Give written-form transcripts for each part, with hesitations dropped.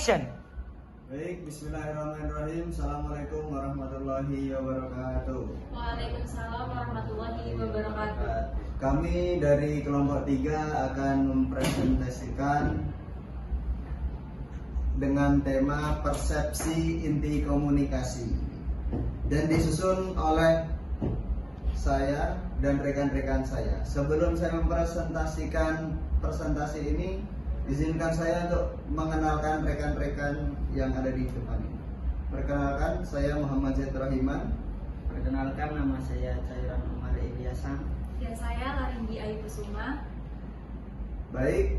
Action. Baik, bismillahirrahmanirrahim. Assalamualaikum warahmatullahi wabarakatuh. Waalaikumsalam warahmatullahi wabarakatuh. Kami dari kelompok 3 akan mempresentasikan dengan tema persepsi inti komunikasi dan disusun oleh saya dan rekan-rekan saya. Sebelum saya mempresentasikan presentasi ini, izinkan saya untuk mengenalkan rekan-rekan yang ada di depan ini. Perkenalkan, saya Muhammad Zaid Rahiman. Perkenalkan, nama saya Cairan Umar Ilyasa. Dan saya Larindi Ayu Kusuma. Baik,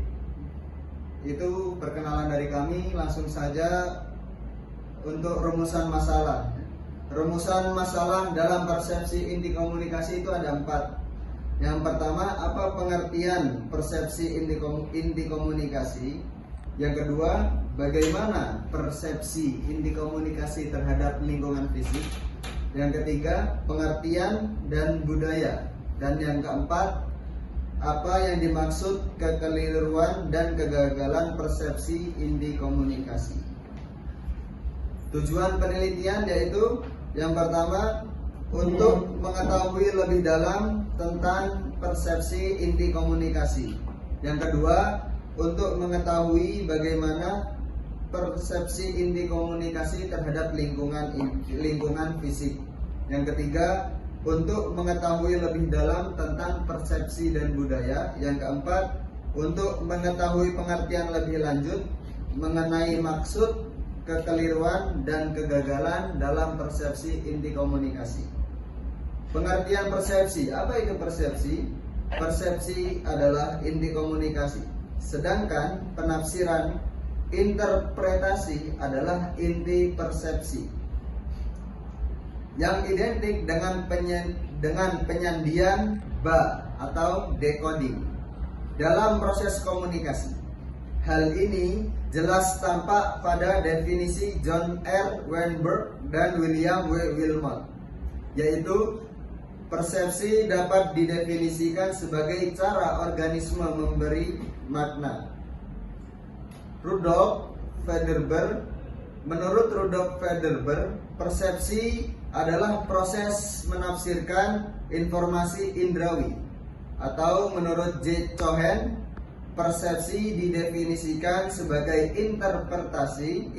itu perkenalan dari kami. Langsung saja untuk rumusan masalah. Rumusan masalah dalam persepsi inti komunikasi itu ada 4. Yang pertama, apa pengertian persepsi inti komunikasi? Yang kedua, bagaimana persepsi inti komunikasi terhadap lingkungan fisik? Yang ketiga, pengertian dan budaya. Dan yang keempat, apa yang dimaksud kekeliruan dan kegagalan persepsi inti komunikasi? Tujuan penelitian yaitu yang pertama, untuk mengetahui lebih dalam tentang persepsi inti komunikasi. Yang kedua, untuk mengetahui bagaimana persepsi inti komunikasi terhadap lingkungan fisik. Yang ketiga, untuk mengetahui lebih dalam tentang persepsi dan budaya. Yang keempat, untuk mengetahui pengertian lebih lanjut mengenai maksud, kekeliruan, dan kegagalan dalam persepsi inti komunikasi. Pengertian persepsi, apa itu persepsi? Persepsi adalah inti komunikasi. Sedangkan penafsiran interpretasi adalah inti persepsi. Yang identik dengan penyandian atau decoding dalam proses komunikasi. Hal ini jelas tampak pada definisi John R. Weinberg dan William W. Wilmot, yaitu persepsi dapat didefinisikan sebagai cara organisme memberi makna. Menurut Rudolf Federber, persepsi adalah proses menafsirkan informasi indrawi. Atau menurut J. Cohen, persepsi didefinisikan sebagai interpretasi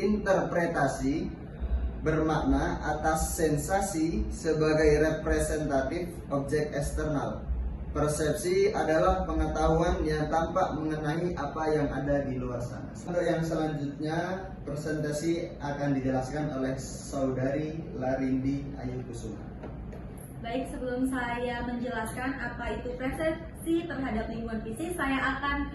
bermakna atas sensasi sebagai representatif objek eksternal. Persepsi adalah pengetahuan yang tampak mengenai apa yang ada di luar sana. Untuk yang selanjutnya, presentasi akan dijelaskan oleh Saudari Larindi Ayu Kusuma. Baik, sebelum saya menjelaskan apa itu persepsi terhadap lingkungan fisik, saya akan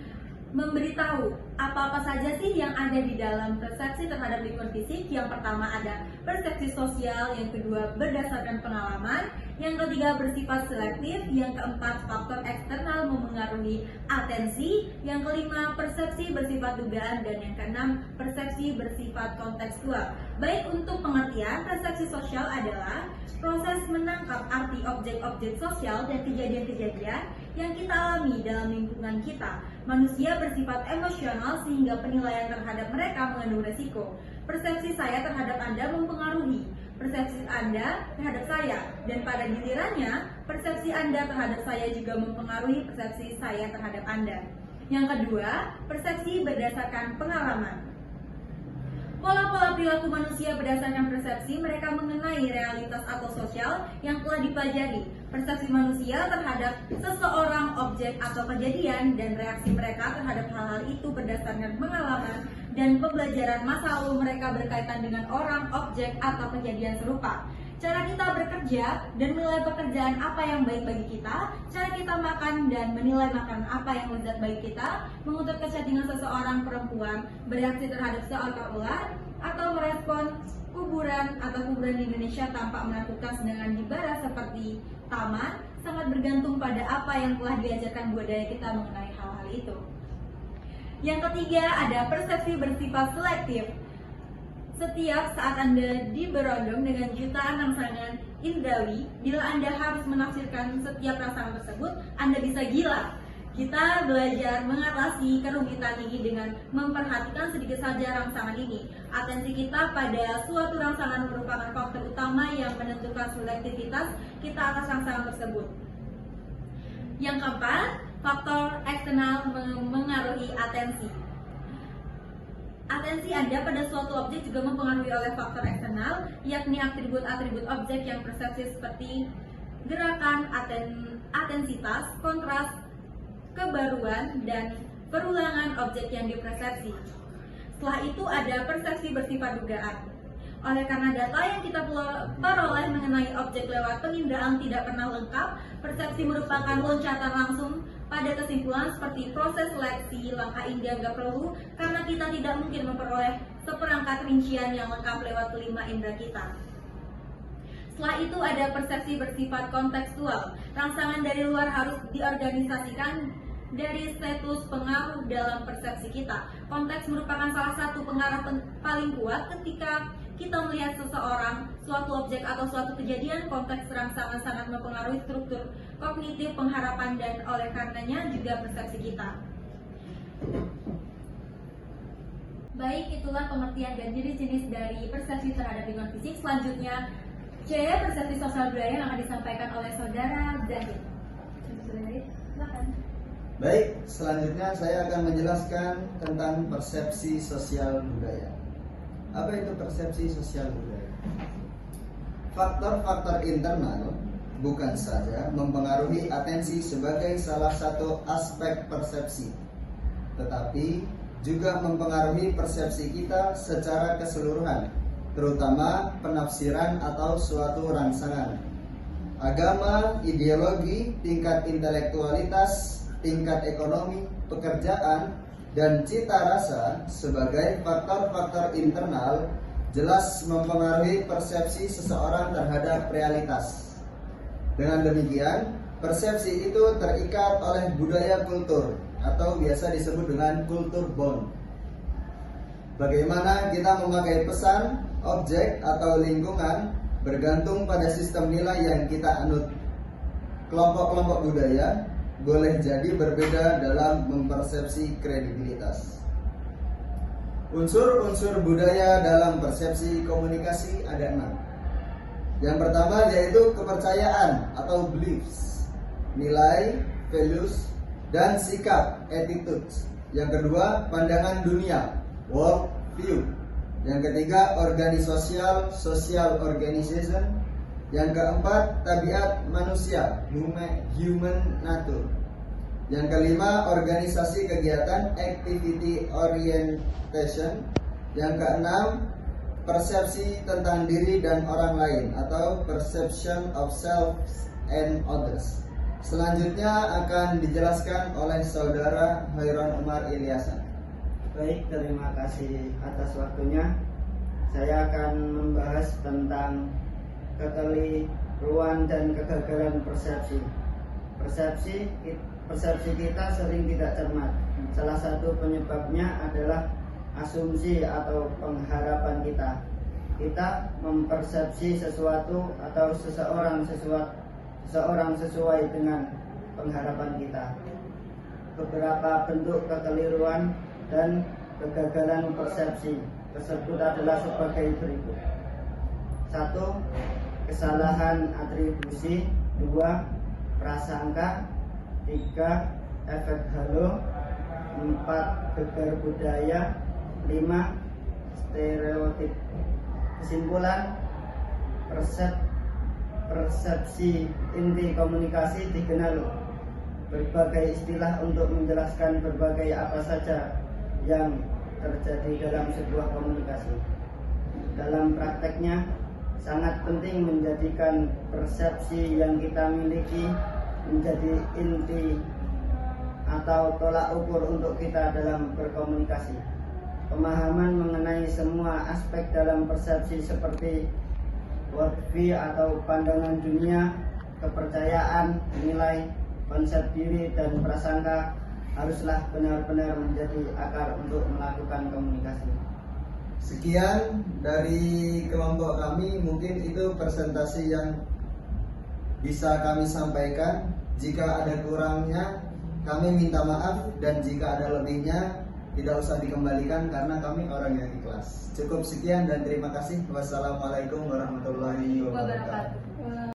memberitahu apa-apa saja sih yang ada di dalam persepsi terhadap lingkungan fisik. Yang pertama ada persepsi sosial, yang kedua berdasarkan pengalaman, yang ketiga bersifat selektif, yang keempat faktor eksternal memengaruhi atensi, yang kelima persepsi bersifat dugaan, dan yang keenam persepsi bersifat kontekstual. Baik, untuk pengertian, persepsi sosial adalah proses menangkap arti objek-objek sosial dan kejadian-kejadian yang kita alami dalam lingkungan kita. Manusia bersifat emosional sehingga penilaian terhadap mereka mengandung resiko. Persepsi saya terhadap Anda mempengaruhi persepsi Anda terhadap saya, dan pada gilirannya persepsi Anda terhadap saya juga mempengaruhi persepsi saya terhadap Anda. Yang kedua, persepsi berdasarkan pengalaman. Pola-pola perilaku manusia berdasarkan persepsi mereka mengenai realitas atau sosial yang telah dipelajari. Persepsi manusia terhadap seseorang, objek, atau kejadian, dan reaksi mereka terhadap hal-hal itu berdasarkan pengalaman dan pembelajaran masa lalu mereka berkaitan dengan orang, objek, atau kejadian serupa. Cara kita bekerja dan menilai pekerjaan apa yang baik bagi kita, cara kita makan dan menilai makanan apa yang lezat bagi kita, mengukur kecantikan seseorang perempuan, bereaksi terhadap seekor ular, atau merespon kuburan di Indonesia tampak menakutkan sedangkan di barat seperti taman, sangat bergantung pada apa yang telah diajarkan budaya kita mengenai hal-hal itu. Yang ketiga ada persepsi bersifat selektif. Setiap saat Anda diberondong dengan jutaan rangsangan indrawi, bila Anda harus menafsirkan setiap rangsangan tersebut, Anda bisa gila. Kita belajar mengatasi kerumitan ini dengan memperhatikan sedikit saja rangsangan ini. Atensi kita pada suatu rangsangan merupakan faktor utama yang menentukan selektivitas kita atas rangsangan tersebut. Yang keempat, faktor eksternal mengaruhi atensi. Atensi Anda pada suatu objek juga mempengaruhi oleh faktor eksternal, yakni atribut-atribut objek yang persepsi seperti gerakan, atensitas, kontras, kebaruan, dan perulangan objek yang dipersepsi. Setelah itu ada persepsi bersifat dugaan. Oleh karena data yang kita peroleh mengenai objek lewat penginderaan tidak pernah lengkap, persepsi merupakan loncatan langsung pada kesimpulan seperti proses seleksi. Langkah ini dianggap perlu karena kita tidak mungkin memperoleh seperangkat rincian yang lengkap lewat kelima indera kita. Setelah itu ada persepsi bersifat kontekstual. Rangsangan dari luar harus diorganisasikan dari status pengaruh dalam persepsi kita. Konteks merupakan salah satu pengaruh paling kuat ketika kita melihat seseorang, suatu objek atau suatu kejadian. Konteks rangsangan sangat mempengaruhi struktur kognitif, pengharapan, dan oleh karenanya juga persepsi kita. Baik, itulah pengertian dan jenis-jenis dari persepsi terhadap lingkungan fisik. Selanjutnya, C, persepsi sosial budaya yang akan disampaikan oleh Saudara Zahid. Silakan. Baik, selanjutnya saya akan menjelaskan tentang persepsi sosial budaya. Apa itu persepsi sosial budaya? Faktor-faktor internal bukan saja mempengaruhi atensi sebagai salah satu aspek persepsi, tetapi juga mempengaruhi persepsi kita secara keseluruhan, terutama penafsiran atau suatu rangsangan. Agama, ideologi, tingkat intelektualitas, tingkat ekonomi, pekerjaan, dan cita rasa sebagai faktor-faktor internal jelas mempengaruhi persepsi seseorang terhadap realitas. Dengan demikian, persepsi itu terikat oleh budaya kultur atau biasa disebut dengan kultur bond. Bagaimana kita memakai pesan, objek, atau lingkungan bergantung pada sistem nilai yang kita anut. Kelompok-kelompok budaya boleh jadi berbeda dalam mempersepsi kredibilitas. Unsur-unsur budaya dalam persepsi komunikasi ada 6. Yang pertama yaitu kepercayaan atau beliefs, nilai, values, dan sikap, attitudes. Yang kedua, pandangan dunia, world view. Yang ketiga, organisasi, social organization. Yang keempat, tabiat manusia, human nature. Yang kelima, organisasi kegiatan, activity orientation. Yang keenam, persepsi tentang diri dan orang lain atau perception of self and others. Selanjutnya akan dijelaskan oleh Saudara Hairon Umar Ilyasan. Baik, terima kasih atas waktunya. Saya akan membahas tentang kekeliruan dan kegagalan persepsi. Persepsi kita sering tidak cermat. Salah satu penyebabnya adalah asumsi atau pengharapan kita. Kita mempersepsi sesuatu atau seseorang sesuai dengan pengharapan kita. Beberapa bentuk kekeliruan dan kegagalan persepsi tersebut adalah sebagai berikut. 1. Kesalahan atribusi. 2. Prasangka. 3. Efek halo. 4. Gegar budaya. 5. Stereotip. Kesimpulan, persepsi inti komunikasi dikenal berbagai istilah untuk menjelaskan berbagai apa saja yang terjadi dalam sebuah komunikasi. Dalam prakteknya, sangat penting menjadikan persepsi yang kita miliki menjadi inti atau tolak ukur untuk kita dalam berkomunikasi. Pemahaman mengenai semua aspek dalam persepsi seperti worldview atau pandangan dunia, kepercayaan, nilai, konsep diri, dan prasangka haruslah benar-benar menjadi akar untuk melakukan komunikasi. Sekian dari kelompok kami, mungkin itu presentasi yang bisa kami sampaikan. Jika ada kurangnya, kami minta maaf, dan jika ada lebihnya tidak usah dikembalikan karena kami orang yang ikhlas. Cukup sekian dan terima kasih. Wassalamualaikum warahmatullahi wabarakatuh.